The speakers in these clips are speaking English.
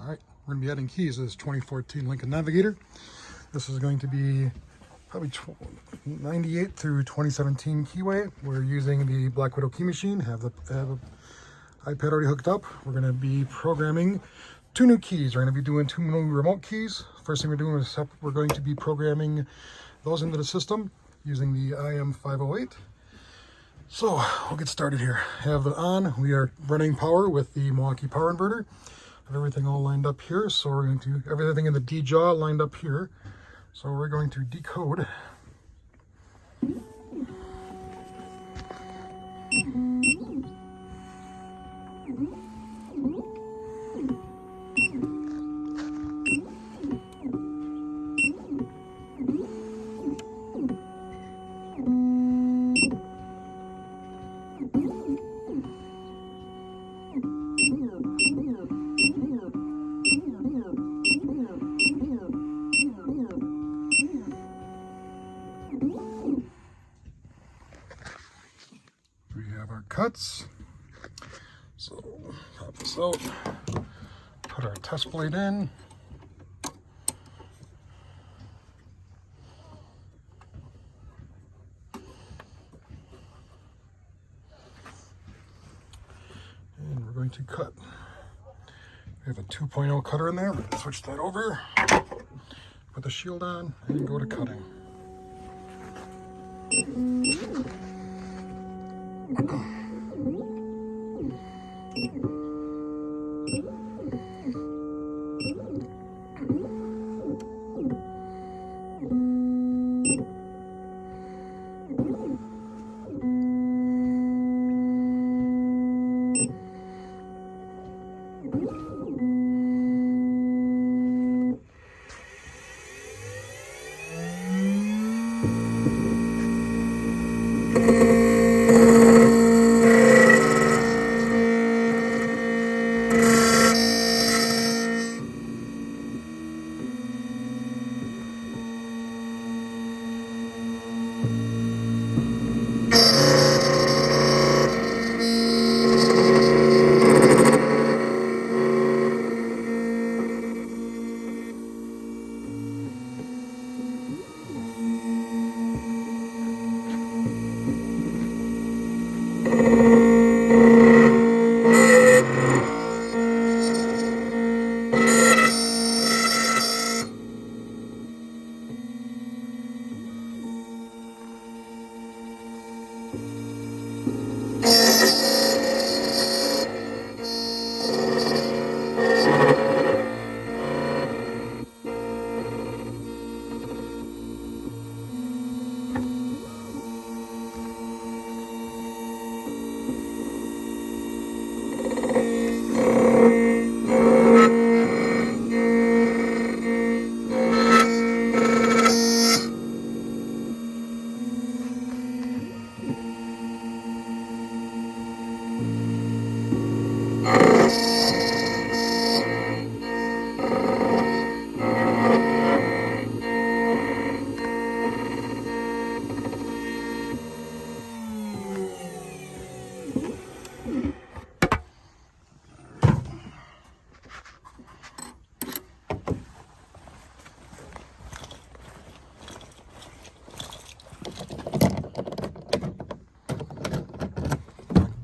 Alright, we're going to be adding keys to this 2014 Lincoln Navigator. This is going to be probably 98 through 2017 keyway. We're using the Black Widow key machine, have the iPad already hooked up. We're going to be programming two new keys. We're going to be doing two new remote keys. First thing we're doing is we're going to be programming those into the system using the IM508. So we'll get started here. Have it on. We are running power with the Milwaukee power inverter. Have everything all lined up here. So we're going to everything in the D jaw lined up here. So we're going to decode. We have our cuts. So pop this out, put our test plate in. And we're going to cut. We have a 2.0 cutter in there. We're going to switch that over, put the shield on, and go to cutting.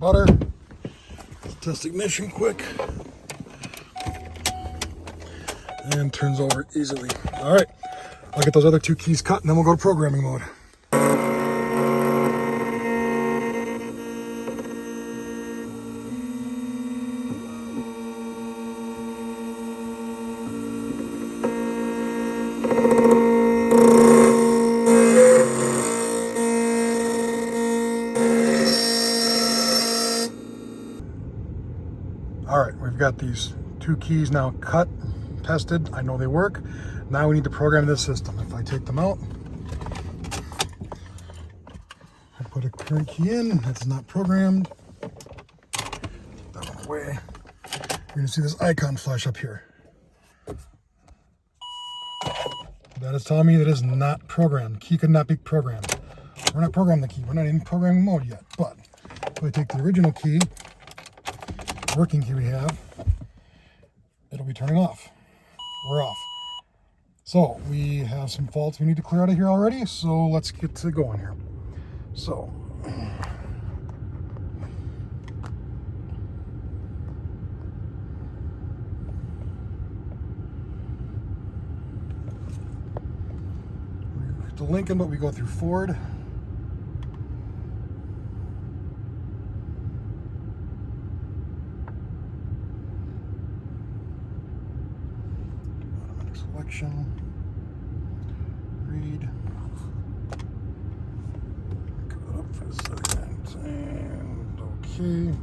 Butter. Test ignition quick. And turns over easily. All right, I'll get those other two keys cut and then we'll go to programming mode. All right, we've got these two keys now cut, tested. I know they work. Now we need to program this system. If I take them out, I put a current key in, that's not programmed. Take that one away. You're gonna see this icon flash up here. That is telling me that it's not programmed. Key could not be programmed. We're not programming the key. We're not in programming mode yet. But if I take the original key, working key we have, it'll be be turning off. We're off. So we have some faults we need to clear out of here already, so let's get to going here. So we're to Lincoln, but we go through Ford. Automatic selection. Read. Cut it up for a second. And okay.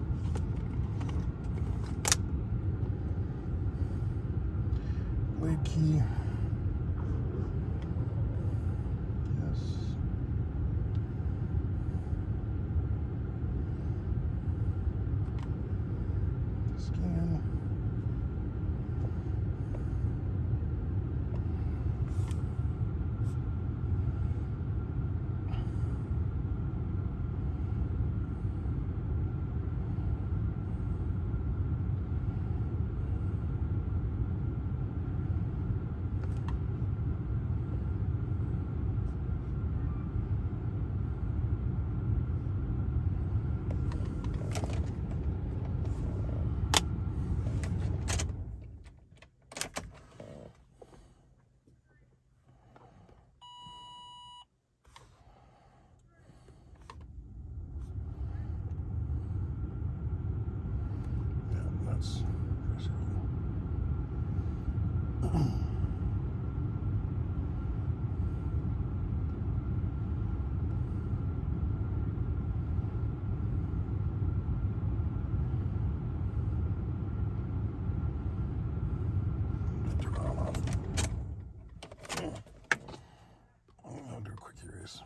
Blade key. Yes. Scan. That's turn it off. I'll do a quick erase.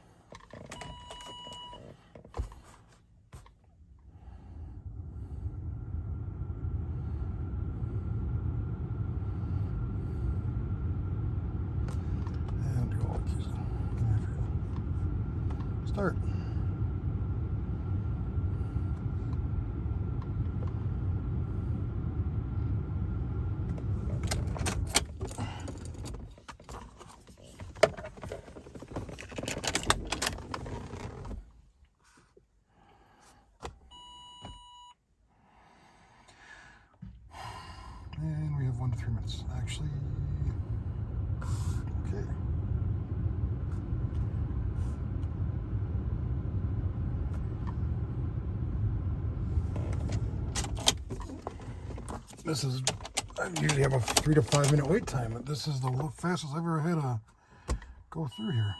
Start. And we have 1 to 3 minutes. Actually, okay. This is, I usually have a 3 to 5 minute wait time, but this is the fastest I've ever had to go through here.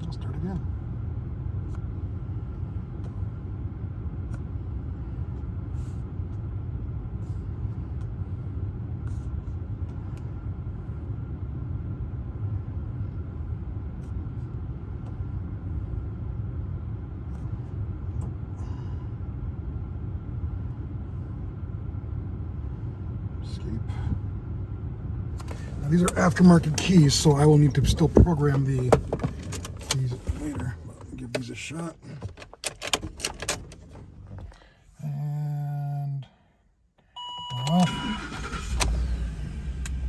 I'll start again. Now, these are aftermarket keys, so I will need to still program these later. I'll give these a shot. And off.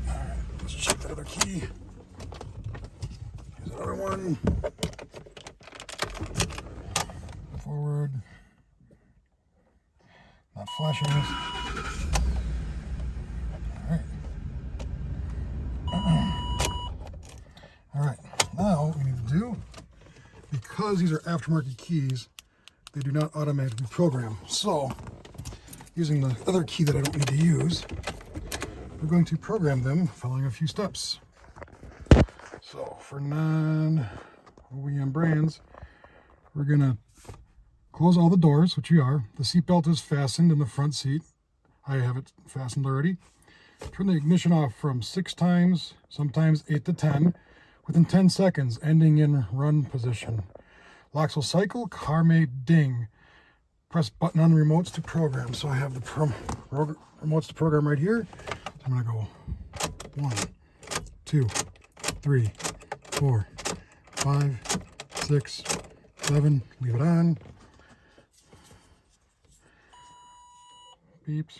All right, let's check that other key. Here's another one. Forward. Not flashing this. Now what we need to do, because these are aftermarket keys, they do not automatically program. So using the other key that I don't need to use, we're going to program them following a few steps. So for non-OEM brands, we're going to close all the doors, which we are. The seatbelt is fastened in the front seat. I have it fastened already. Turn the ignition off from 6 times, sometimes 8 to 10, within 10 seconds, ending in run position. Locks will cycle, car may ding. Press button on the remotes to program. So I have the remotes to program right here. So I'm gonna go 1, 2, 3, 4, 5, 6, 7. Leave it on. Beeps.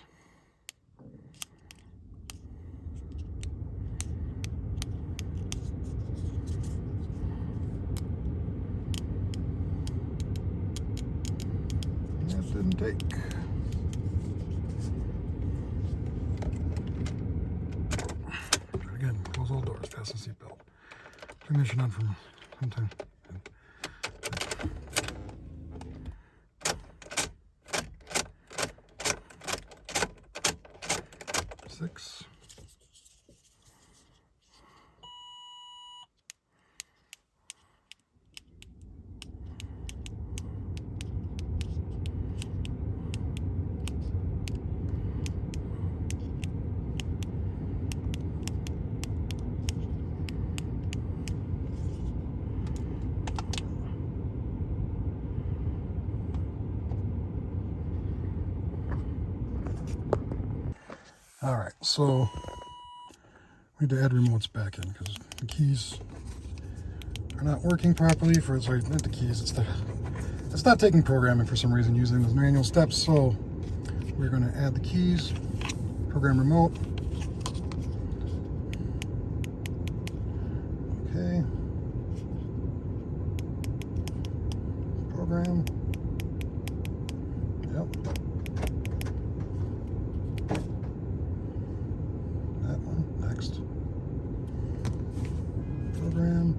That didn't take. Try it again. Close all doors. Fasten seatbelt. Ignition on from sometime. 6. All right, so we need to add remotes back in because the keys are not working properly. Sorry, not the keys. It's not taking programming for some reason using those manual steps. So we're going to add the keys, program remote. Okay. Program. Yep. That one. Next. Program.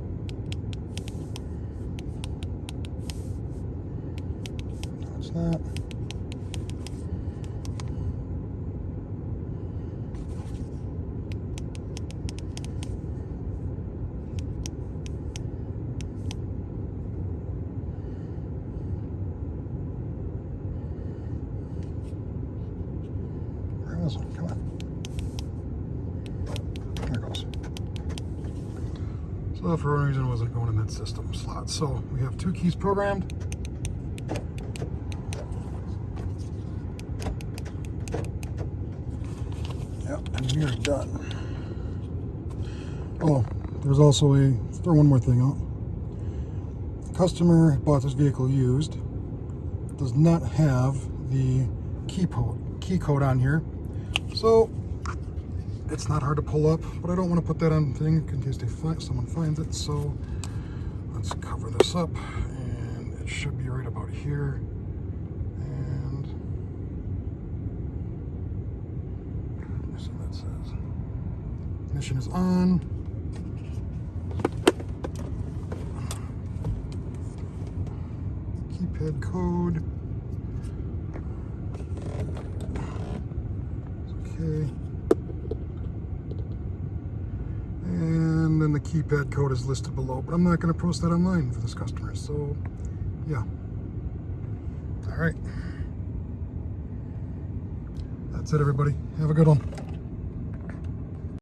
No, it's not. Come on. There it goes. So for one reason it wasn't going in that system slot. So we have 2 keys programmed. Yep, and we are done. Oh, there's also throw one more thing out. The customer bought this vehicle used. Does not have the key code on here. So it's not hard to pull up, but I don't want to put that on thing in case someone finds it. So let's cover this up, and it should be right about here. And let's see what that says. Ignition is on. Keypad code. Okay. And then the keypad code is listed below, but I'm not going to post that online for this customer. So, yeah. All right. That's it, everybody. Have a good one.